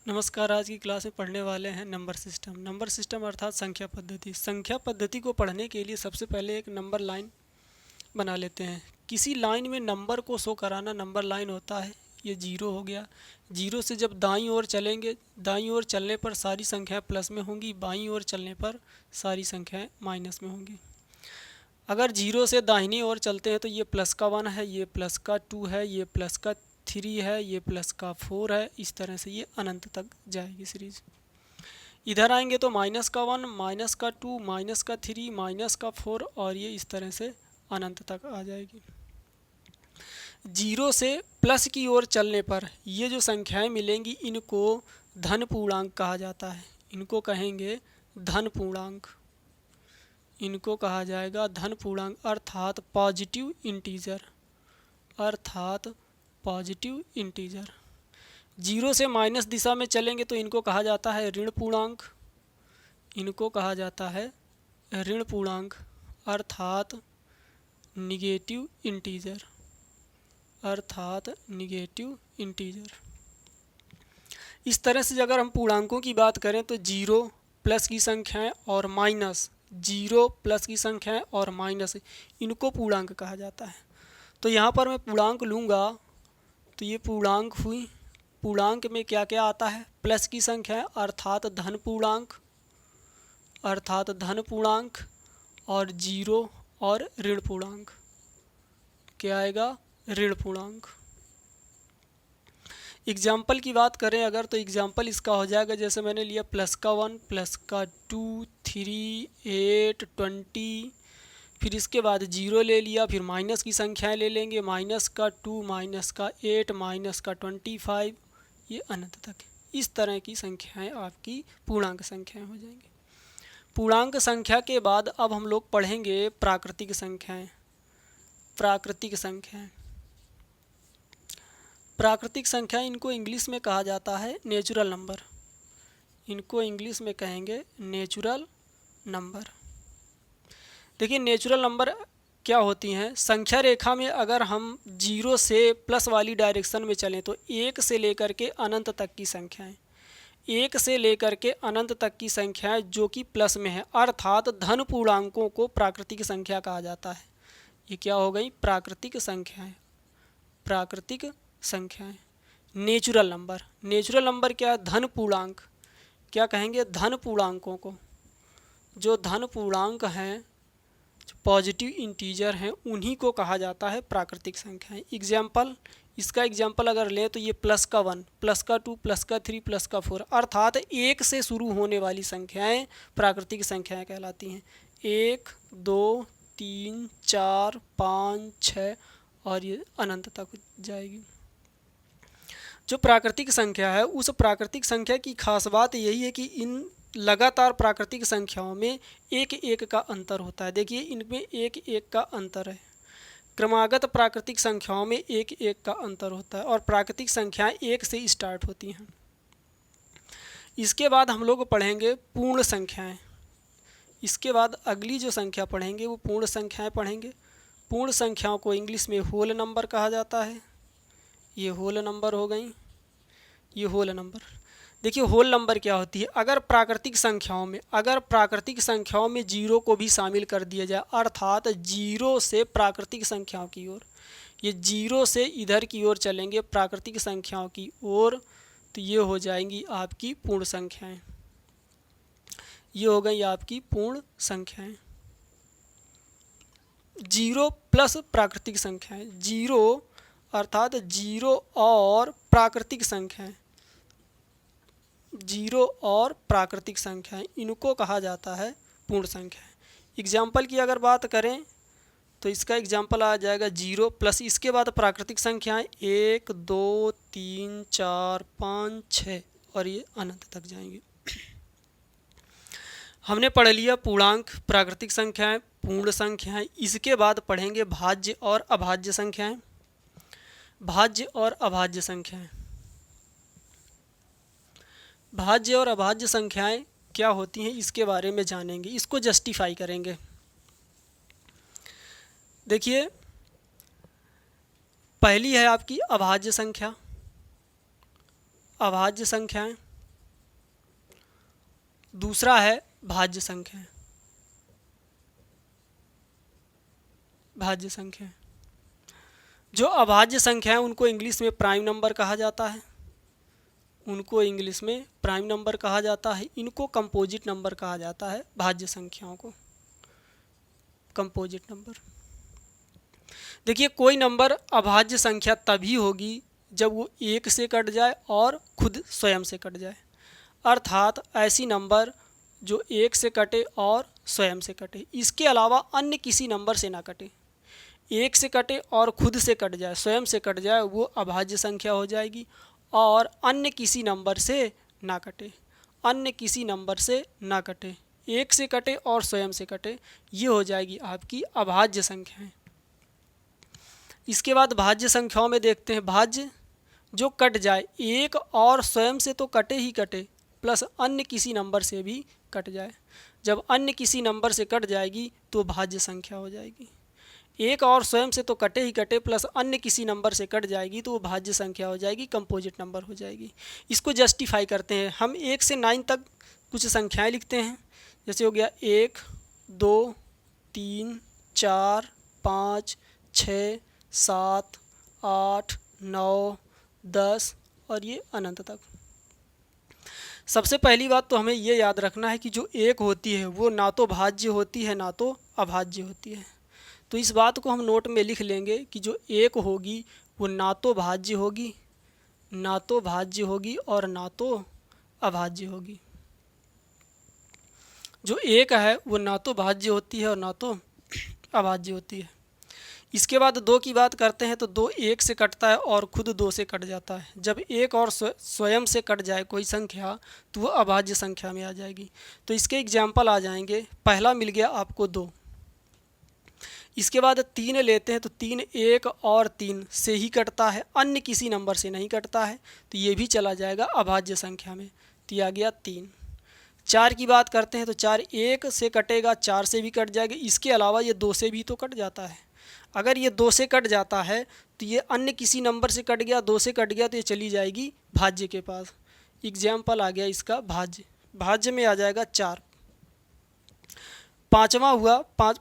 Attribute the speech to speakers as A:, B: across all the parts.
A: नमस्कार। आज की क्लास में पढ़ने वाले हैं नंबर सिस्टम। नंबर सिस्टम अर्थात संख्या पद्धति। संख्या पद्धति को पढ़ने के लिए सबसे पहले एक नंबर लाइन बना लेते हैं। किसी लाइन में नंबर को शो कराना नंबर लाइन होता है। ये जीरो हो गया। जीरो से जब दाईं ओर चलेंगे, दाईं ओर चलने पर सारी संख्याएं प्लस में होंगी, बाईं ओर चलने पर सारी संख्याएं माइनस में होंगी। अगर जीरो से दाहिनी ओर चलते हैं तो ये प्लस का 1 है, ये प्लस का 2 है, ये प्लस का 3 है, ये प्लस का 4 है। इस तरह से ये अनंत तक जाएगी सीरीज। इधर आएंगे तो माइनस का 1, माइनस का 2, माइनस का 3, माइनस का 4 और ये इस तरह से अनंत तक आ जाएगी। जीरो से प्लस की ओर चलने पर ये जो संख्याएं मिलेंगी इनको धन पूर्णांक कहा जाता है। इनको कहेंगे धन पूर्णांक। इनको कहा जाएगा धन पूर्णांक अर्थात पॉजिटिव इंटीजर, अर्थात पॉजिटिव इंटीजर। जीरो से माइनस दिशा में चलेंगे तो इनको कहा जाता है ऋण पूर्णांक। इनको कहा जाता है ऋण पूर्णांक अर्थात निगेटिव इंटीजर, अर्थात निगेटिव इंटीजर। इस तरह से अगर हम पूर्णांकों की बात करें तो जीरो प्लस की संख्याएं और माइनस, जीरो प्लस की संख्याएं और माइनस, इनको पूर्णांक कहा जाता है। तो यहाँ पर मैं पूर्णांक लूँगा तो ये पूर्णांक हुई। पूर्णांक में क्या क्या आता है? प्लस की संख्या अर्थात धन पूर्णांक, अर्थात धन पूर्णांक, और जीरो और ऋण पूर्णांक। क्या आएगा? ऋण पूर्णांक। एग्जाम्पल की बात करें अगर तो एग्जाम्पल इसका हो जाएगा, जैसे मैंने लिया प्लस का 1, प्लस का 2, 3, 8, 20, फिर इसके बाद जीरो ले लिया, फिर माइनस की संख्याएं ले लेंगे, माइनस का 2, माइनस का 8, माइनस का 25, ये अनंत तक। इस तरह की संख्याएं आपकी पूर्णांक संख्याएं हो जाएंगी। पूर्णांक संख्या के बाद अब हम लोग पढ़ेंगे प्राकृतिक संख्याएं। प्राकृतिक संख्याएं, प्राकृतिक संख्या इनको इंग्लिश में कहा जाता है नेचुरल नंबर। इनको इंग्लिश में कहेंगे नेचुरल नंबर। देखिए नेचुरल नंबर क्या होती हैं? संख्या रेखा में अगर हम जीरो से प्लस वाली डायरेक्शन में चलें तो एक से लेकर के अनंत तक की संख्याएं, एक से लेकर के अनंत तक की संख्याएं जो कि प्लस में है अर्थात धन पूर्णांकों को प्राकृतिक संख्या कहा जाता है। ये क्या हो गई? प्राकृतिक संख्याएं। प्राकृतिक संख्याएं, नेचुरल नंबर। नेचुरल नंबर क्या है? धन पूर्णांक। क्या कहेंगे? धन पूर्णांकों को। जो धन पूर्णांक हैं, पॉजिटिव इंटीजर हैं, उन्हीं को कहा जाता है प्राकृतिक संख्याएं। एग्जाम्पल, इसका एग्जाम्पल अगर लें तो ये प्लस का 1, प्लस का 2, प्लस का 3, प्लस का 4 अर्थात एक से शुरू होने वाली संख्याएं प्राकृतिक संख्याएं कहलाती हैं। 1, 2, 3, 4, 5, 6 और ये अनंत तक जाएगी। जो प्राकृतिक संख्या है उस प्राकृतिक संख्या की खास बात यही है कि इन लगातार प्राकृतिक संख्याओं में एक एक का अंतर होता है। देखिए इनमें एक एक का अंतर है। क्रमागत प्राकृतिक संख्याओं में एक एक का अंतर होता है और प्राकृतिक संख्याएं एक से स्टार्ट होती हैं। इसके बाद हम लोग पढ़ेंगे पूर्ण संख्याएं। इसके बाद अगली जो संख्या पढ़ेंगे वो पूर्ण संख्याएं पढ़ेंगे। पूर्ण संख्याओं को इंग्लिश में होल नंबर कहा जाता है। ये होल नंबर हो गई, ये होल नंबर। देखिए होल नंबर क्या होती है? अगर प्राकृतिक संख्याओं में जीरो को भी शामिल कर दिया जाए अर्थात जीरो से प्राकृतिक संख्याओं की ओर, ये जीरो से इधर की ओर चलेंगे प्राकृतिक संख्याओं की ओर, तो ये हो जाएंगी आपकी पूर्ण संख्याएं। ये हो गई आपकी पूर्ण संख्याएं। जीरो प्लस प्राकृतिक संख्याएं, जीरो अर्थात जीरो और प्राकृतिक संख्याएं, जीरो और प्राकृतिक संख्याएं, इनको कहा जाता है पूर्ण संख्याएं। एग्जाम्पल की अगर बात करें तो इसका एग्जाम्पल आ जाएगा जीरो प्लस इसके बाद प्राकृतिक संख्याएं 1, 2, 3, 4, 5, 6 और ये अनंत तक जाएंगे। हमने पढ़ लिया पूर्णांक, प्राकृतिक संख्याएं, पूर्ण संख्याएं। इसके बाद पढ़ेंगे भाज्य और अभाज्य संख्याएं। भाज्य और अभाज्य संख्याएं, भाज्य और अभाज्य संख्याएं क्या होती हैं इसके बारे में जानेंगे, इसको जस्टिफाई करेंगे। देखिए पहली है आपकी अभाज्य संख्या। अभाज्य संख्याएं दूसरा है भाज्य संख्या। भाज्य संख्या जो अभाज्य संख्या है उनको इंग्लिश में प्राइम नंबर कहा जाता है। उनको इंग्लिश में प्राइम नंबर कहा जाता है। इनको कंपोजिट नंबर कहा जाता है। भाज्य संख्याओं को कंपोजिट नंबर। देखिए, कोई नंबर अभाज्य संख्या तभी होगी जब वो एक से कट जाए और खुद स्वयं से कट जाए। अर्थात ऐसी नंबर जो एक से कटे और स्वयं से कटे, इसके अलावा अन्य किसी नंबर से ना कटे। एक से कटे और खुद से कट जाए, स्वयं से कट जाए, वो अभाज्य संख्या हो जाएगी। और अन्य किसी नंबर से ना कटे, अन्य किसी नंबर से ना कटे, एक से कटे और स्वयं से कटे, ये हो जाएगी आपकी अभाज्य संख्याएं। इसके बाद भाज्य संख्याओं में देखते हैं भाज्य जो कट जाए, एक और स्वयं से तो कटे ही कटे, प्लस अन्य किसी नंबर से भी कट जाए। जब अन्य किसी नंबर से कट जाएगी तो भाज्य संख्या हो जाएगी। एक और स्वयं से तो कटे ही कटे, प्लस अन्य किसी नंबर से कट जाएगी तो वो भाज्य संख्या हो जाएगी, कंपोजिट नंबर हो जाएगी। इसको जस्टिफाई करते हैं हम। 1 से 9 तक कुछ संख्याएं लिखते हैं। जैसे हो गया 1, 2, 3, 4, 5, 6, 7, 8, 9, 10 और ये अनंत तक। सबसे पहली बात तो हमें ये याद रखना है कि जो 1 होती है वो ना तो भाज्य होती है ना तो अभाज्य होती है। तो इस बात को हम नोट में लिख लेंगे कि जो 1 होगी वो ना तो भाज्य होगी, ना तो भाज्य होगी और ना तो अभाज्य होगी। जो 1 है वो ना तो भाज्य होती है और ना तो अभाज्य होती है। इसके बाद 2 की बात करते हैं तो 2 1 से कटता है और खुद 2 से कट जाता है। जब 1 और स्वयं से कट जाए कोई संख्या तो वो अभाज्य संख्या में आ जाएगी। तो इसके एग्जाम्पल आ जाएंगे। पहला मिल गया आपको 2। इसके बाद 3 लेते हैं तो 3 1 और 3 से ही कटता है, अन्य किसी नंबर से नहीं कटता है, तो ये भी चला जाएगा अभाज्य संख्या में। तो आ गया 3। 4 की बात करते हैं तो 4 1 से कटेगा, 4 से भी कट जाएगा। इसके अलावा ये 2 से भी तो कट जाता है। अगर ये 2 से कट जाता है तो ये अन्य किसी नंबर से कट गया, 2 से कट गया तो ये चली जाएगी भाज्य के पास। एग्जाम्पल आ गया इसका भाज्य। भाज्य में आ जाएगा 4। पाँचवा हुआ 5।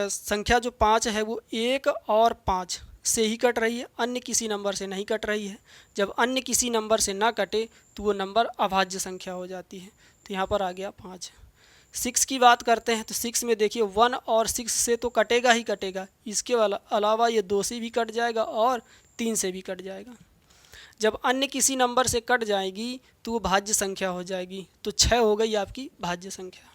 A: संख्या जो 5 है वो 1 और 5 से ही कट रही है, अन्य किसी नंबर से नहीं कट रही है। जब अन्य किसी नंबर से ना कटे तो वो नंबर अभाज्य संख्या हो जाती है। तो यहाँ पर आ गया 5। 6 की बात करते हैं तो 6 में देखिए 1 और 6 से तो कटेगा ही कटेगा, इसके अलावा ये 2 से भी कट जाएगा और 3 से भी कट जाएगा। जब अन्य किसी नंबर से कट जाएगी तो वो भाज्य संख्या हो जाएगी। तो 6 हो गई आपकी भाज्य संख्या।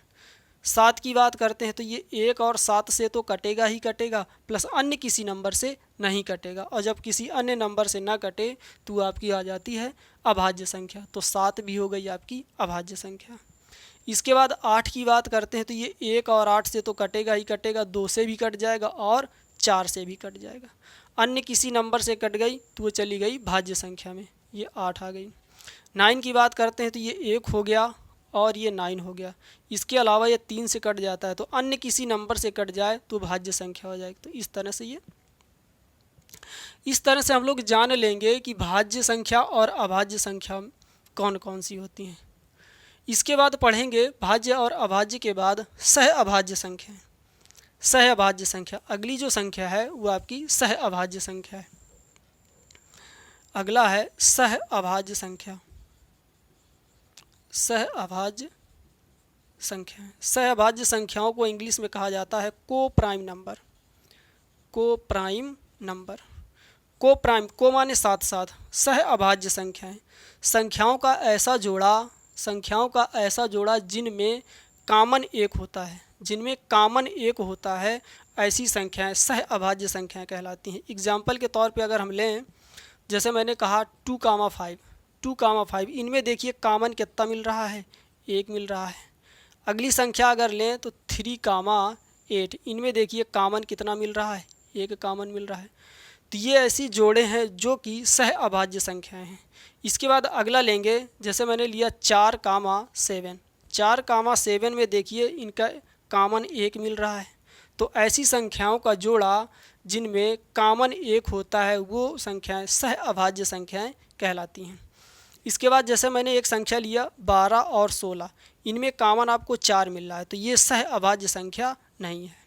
A: 7 की बात करते हैं तो ये 1 और 7 से तो कटेगा ही कटेगा, प्लस अन्य किसी नंबर से नहीं कटेगा, और जब किसी अन्य नंबर से ना कटे तो आपकी आ जाती है अभाज्य संख्या। तो 7 भी हो गई आपकी अभाज्य संख्या। इसके बाद 8 की बात करते हैं तो ये 1 और 8 से तो कटेगा ही कटेगा, 2 से भी कट जाएगा और 4 से भी कट जाएगा। अन्य किसी नंबर से कट गई तो वो चली गई भाज्य संख्या में, ये 8 आ गई। 9 की बात करते हैं तो ये 1 हो गया और ये 9 हो गया। इसके अलावा ये 3 से कट जाता है, तो अन्य किसी नंबर से कट जाए तो भाज्य संख्या हो जाएगी। तो इस तरह से हम लोग जान लेंगे कि भाज्य संख्या और अभाज्य संख्या कौन कौन सी होती हैं। इसके बाद पढ़ेंगे भाज्य और अभाज्य के बाद सह अभाज्य संख्या। सह अभाज्य संख्या अगली जो संख्या है वो आपकी सह अभाज्य संख्या है। अगला है सह अभाज्य संख्या। सह अभाज्य संख्या, सह अभाज्य संख्याओं को इंग्लिश में कहा जाता है को प्राइम नंबर। को प्राइम नंबर, को प्राइम, को माने साथ साथ, सह अभाज्य संख्याएं, संख्याओं का ऐसा जोड़ा जिनमें कॉमन एक होता है, जिनमें कॉमन एक होता है, ऐसी संख्याएं सह अभाज्य संख्याएं कहलाती हैं। एग्जाम्पल के तौर पे अगर हम लें, जैसे मैंने कहा 2, 5, इनमें देखिए कॉमन कितना मिल रहा है, 1 मिल रहा है। अगली संख्या अगर लें तो 3, 8, इनमें देखिए कॉमन कितना मिल रहा है, 1 कॉमन मिल रहा है। तो ये ऐसी जोड़े हैं जो कि सह अभाज्य संख्याएं हैं। इसके बाद अगला लेंगे, जैसे मैंने लिया 4, 7, 4, 7 में देखिए इनका कॉमन 1 मिल रहा है। तो ऐसी संख्याओं का जोड़ा जिनमें कॉमन 1 होता है वो संख्याएं सह अभाज्य संख्याएं कहलाती हैं। इसके बाद जैसे मैंने एक संख्या लिया 12 और 16, इनमें कॉमन आपको 4 मिल रहा है, तो ये सह अभाज्य संख्या नहीं है।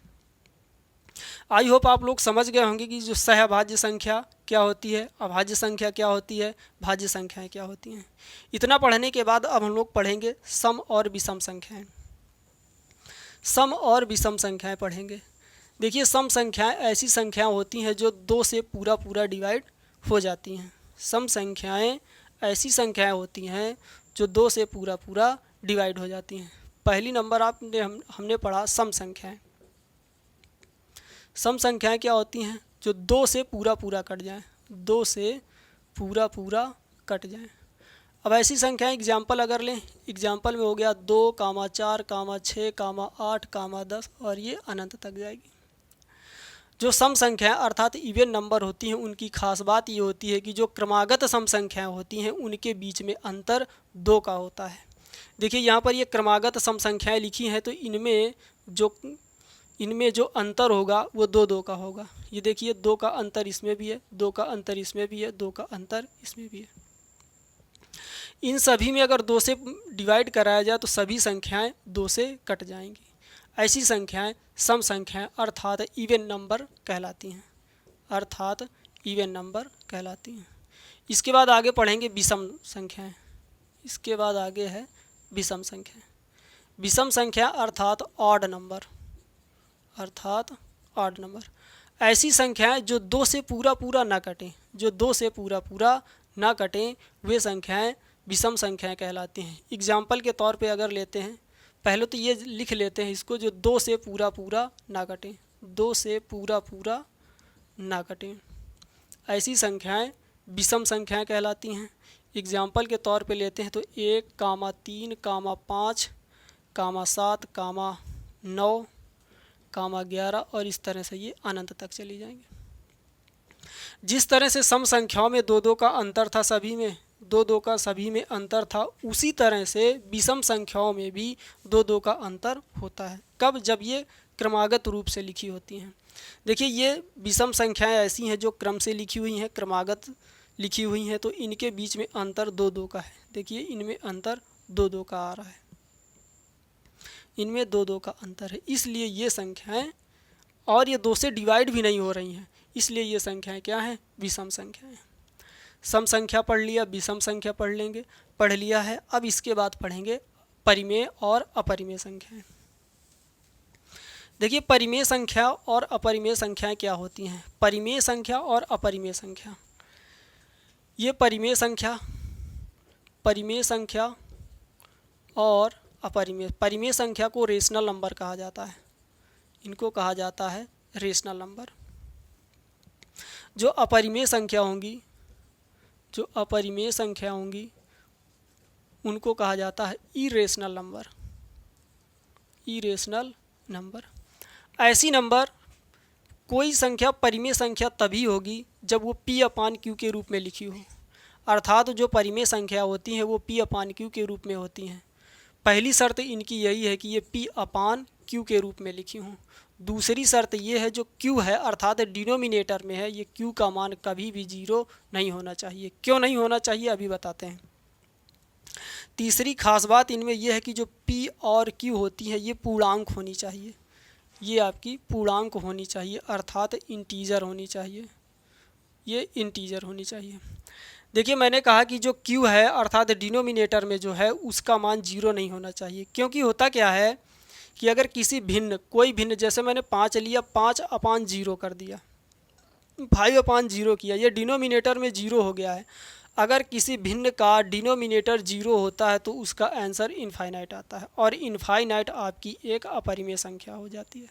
A: आई होप आप लोग समझ गए होंगे कि जो सह अभाज्य संख्या क्या होती है, अभाज्य संख्या क्या होती है, भाज्य संख्याएं क्या होती हैं। इतना पढ़ने के बाद अब हम लोग पढ़ेंगे सम और विषम संख्याएं। सम और विषम संख्याएं पढ़ेंगे। देखिए, सम संख्याएं ऐसी संख्याएं होती हैं जो 2 से पूरा पूरा डिवाइड हो जाती हैं। सम संख्याएं ऐसी संख्याएं होती हैं जो 2 से पूरा पूरा डिवाइड हो जाती हैं। पहली नंबर हमने पढ़ा सम संख्याएं। सम संख्याएं क्या होती हैं? जो 2 से पूरा पूरा कट जाएं, 2 से पूरा पूरा कट जाएं। अब ऐसी संख्याएं एग्जाम्पल अगर लें, एग्जाम्पल में हो गया 2, 4, 6, 8, 10 और ये अनंत तक जाएगी। जो सम संख्याएं अर्थात इवन नंबर होती हैं, उनकी खास बात ये होती है कि जो क्रमागत सम संख्याएं होती हैं उनके बीच में अंतर 2 का होता है। देखिए, यहाँ पर ये क्रमागत सम संख्याएं लिखी हैं, तो इनमें जो अंतर होगा वो 2 का होगा। ये देखिए, 2 का अंतर इसमें भी है, 2 का अंतर इसमें भी है, 2 का अंतर इसमें भी है। इन सभी में अगर 2 से डिवाइड कराया जाए तो सभी संख्याएं 2 से कट जाएंगी। ऐसी संख्याएं सम संख्याएं अर्थात इवन नंबर कहलाती हैं, अर्थात इवन नंबर कहलाती हैं। इसके बाद आगे पढ़ेंगे विषम संख्याएं। इसके बाद आगे है विषम संख्याएं। विषम संख्या अर्थात ऑड नंबर, अर्थात ऑड नंबर। ऐसी संख्याएं जो 2 से पूरा पूरा ना कटें, जो 2 से पूरा पूरा ना कटें, वे संख्याएं विषम संख्याएं कहलाती हैं। एग्जाम्पल के तौर पे अगर लेते हैं, पहले तो ये लिख लेते हैं इसको, जो 2 से पूरा पूरा ना कटें, 2 से पूरा पूरा ना कटें, ऐसी संख्याएं विषम संख्याएं कहलाती हैं। एग्जाम्पल के तौर पे लेते हैं तो 1, 3, 5, 7, 9, 11 और इस तरह से ये अनंत तक चली जाएंगे। जिस तरह से सम संख्याओं में 2 का अंतर था, सभी में 2 का सभी में अंतर था, उसी तरह से विषम संख्याओं में भी 2 का अंतर होता है। कब? जब ये क्रमागत रूप से लिखी होती हैं। देखिए, ये विषम संख्याएं ऐसी हैं जो क्रम से लिखी हुई हैं, क्रमागत लिखी हुई हैं, तो इनके बीच में अंतर 2 का है। देखिए, इनमें अंतर 2 का आ रहा है, इनमें 2 का अंतर है, इसलिए ये संख्याएं, और ये 2 से डिवाइड भी नहीं हो रही हैं, इसलिए ये संख्याएं क्या हैं? विषम संख्याएं। सम संख्या पढ़ लिया, विषम संख्या पढ़ लिया है। अब इसके बाद पढ़ेंगे परिमेय और अपरिमेय संख्याएं। देखिए, परिमेय संख्या और अपरिमेय संख्याएं क्या होती हैं? परिमेय संख्या और अपरिमेय संख्या। ये परिमेय संख्या और अपरिमेय, परिमेय संख्या को रेशनल नंबर कहा जाता है, इनको कहा जाता है रेशनल नंबर। जो अपरिमेय संख्या होंगी, उनको कहा जाता है इरेशनल नंबर, इरेशनल नंबर। ऐसी नंबर, कोई संख्या परिमेय संख्या तभी होगी जब वो P/Q के रूप में लिखी हो, अर्थात जो परिमेय संख्या होती हैं वो P/Q के रूप में होती हैं। पहली शर्त इनकी यही है कि ये P/Q के रूप में लिखी हों। दूसरी शर्त ये है, जो Q है अर्थात डिनोमिनेटर में है, ये Q का मान कभी भी 0 नहीं होना चाहिए। क्यों नहीं होना चाहिए अभी बताते हैं। तीसरी खास बात इनमें यह है कि जो P और Q होती है ये पूर्णांक होनी चाहिए, ये आपकी पूर्णांक होनी चाहिए, अर्थात इंटीजर होनी चाहिए, ये इंटीजर होनी चाहिए। देखिए, मैंने कहा कि जो Q है अर्थात डिनोमिनेटर में जो है उसका मान 0 नहीं होना चाहिए, क्योंकि होता क्या है कि अगर किसी कोई भिन्न, जैसे मैंने 5 लिया, 5/0 कर दिया, 5/0 किया, ये डिनोमिनेटर में 0 हो गया है। अगर किसी भिन्न का डिनोमिनेटर 0 होता है तो उसका आंसर इनफाइनाइट आता है, और इनफाइनाइट आपकी एक अपरिमेय संख्या हो जाती है।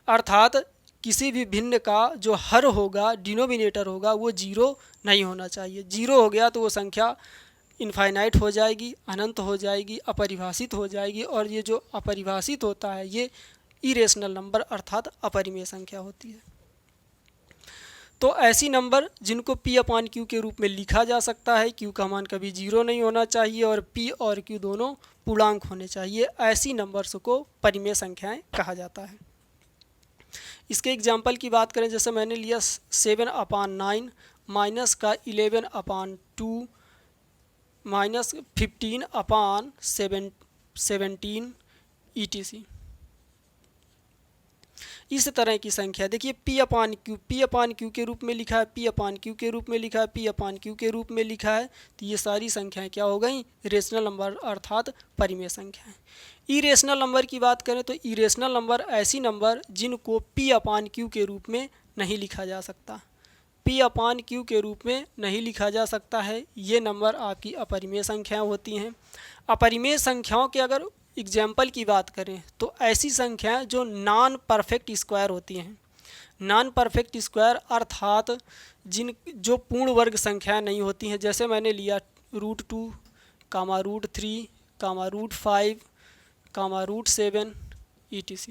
A: अर्थात किसी भी भिन्न का जो हर होगा, डिनोमिनेटर होगा, वो 0 नहीं होना चाहिए। 0 हो गया तो वो संख्या इनफाइनाइट हो जाएगी, अनंत हो जाएगी, अपरिभाषित हो जाएगी, और ये जो अपरिभाषित होता है ये इरेशनल नंबर अर्थात अपरिमेय संख्या होती है। तो ऐसी नंबर जिनको P/Q के रूप में लिखा जा सकता है, Q का मान कभी 0 नहीं होना चाहिए और P और Q दोनों पूर्णांक होने चाहिए, ऐसी नंबर्स को परिमेय संख्याएं कहा जाता है। इसके एग्जाम्पल की बात करें, जैसे मैंने लिया 7/9 माइनस का 11/2 -15/17 ETC। इस तरह की संख्या देखिए P/Q के रूप में लिखा है, P/Q के रूप में लिखा है, P/Q के रूप में लिखा है। तो ये सारी संख्याएं क्या हो गई? रेशनल नंबर अर्थात परिमेय संख्याएं। इरेशनल नंबर की बात करें तो इरेशनल नंबर ऐसी नंबर जिनको P/Q के रूप में नहीं लिखा जा सकता, P/Q के रूप में नहीं लिखा जा सकता है, ये नंबर आपकी अपरिमेय संख्याएं होती हैं। अपरिमेय संख्याओं के अगर एग्जाम्पल की बात करें तो ऐसी संख्याएं जो नॉन परफेक्ट स्क्वायर होती हैं। नॉन परफेक्ट स्क्वायर अर्थात जो पूर्ण वर्ग संख्याएं नहीं होती हैं, जैसे मैंने लिया √2, √3, √5, √7 ETC।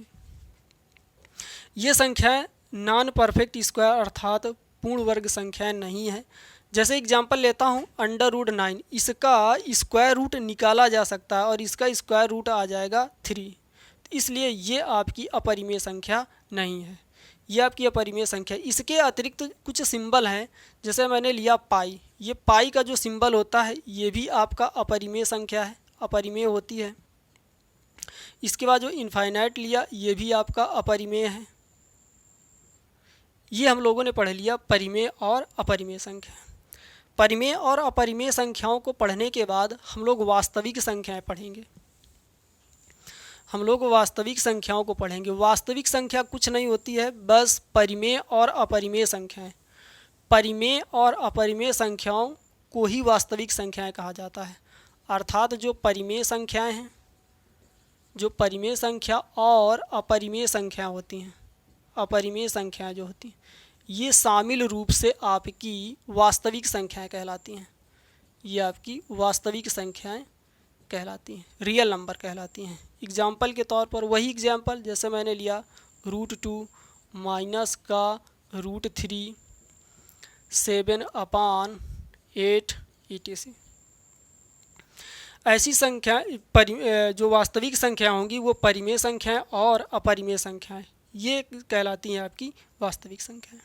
A: ये संख्याएं नॉन परफेक्ट स्क्वायर अर्थात पूर्ण वर्ग संख्याएं नहीं है। जैसे एग्जाम्पल लेता हूँ √9, इसका स्क्वायर रूट निकाला जा सकता है और इसका स्क्वायर रूट आ जाएगा 3, इसलिए ये आपकी अपरिमेय संख्या नहीं है, ये आपकी अपरिमेय संख्या। इसके अतिरिक्त कुछ सिंबल हैं, जैसे मैंने लिया पाई, ये पाई का जो सिंबल होता है ये भी आपका अपरिमेय संख्या है, अपरिमेय होती है। इसके बाद जो इनफाइनाइट लिया ये भी आपका अपरिमेय है। ये हम लोगों ने पढ़ लिया परिमेय और अपरिमेय संख्या। परिमेय और अपरिमेय संख्याओं को पढ़ने के बाद हम लोग वास्तविक संख्याएं पढ़ेंगे। हम लोग वास्तविक संख्याओं को पढ़ेंगे। वास्तविक संख्या कुछ नहीं होती है, बस परिमेय और अपरिमेय संख्याएं। परिमेय और अपरिमेय संख्याओं को ही वास्तविक संख्याएं कहा जाता है। अर्थात जो परिमेय संख्याएं हैं, जो परिमेय संख्या और अपरिमेय संख्या होती हैं, अपरिमेय संख्याएं जो होती हैं, ये शामिल रूप से आपकी वास्तविक संख्याएं कहलाती हैं। ये आपकी वास्तविक संख्याएं कहलाती हैं, रियल नंबर कहलाती हैं। एग्जाम्पल के तौर पर वही एग्जाम्पल जैसे मैंने लिया √2 माइनस का √3, 7/8 ETC। ऐसी संख्या जो वास्तविक संख्या होंगी वो परिमेय संख्याएं और अपरिमेय संख्याएं, ये कहलाती हैं आपकी वास्तविक संख्याएं।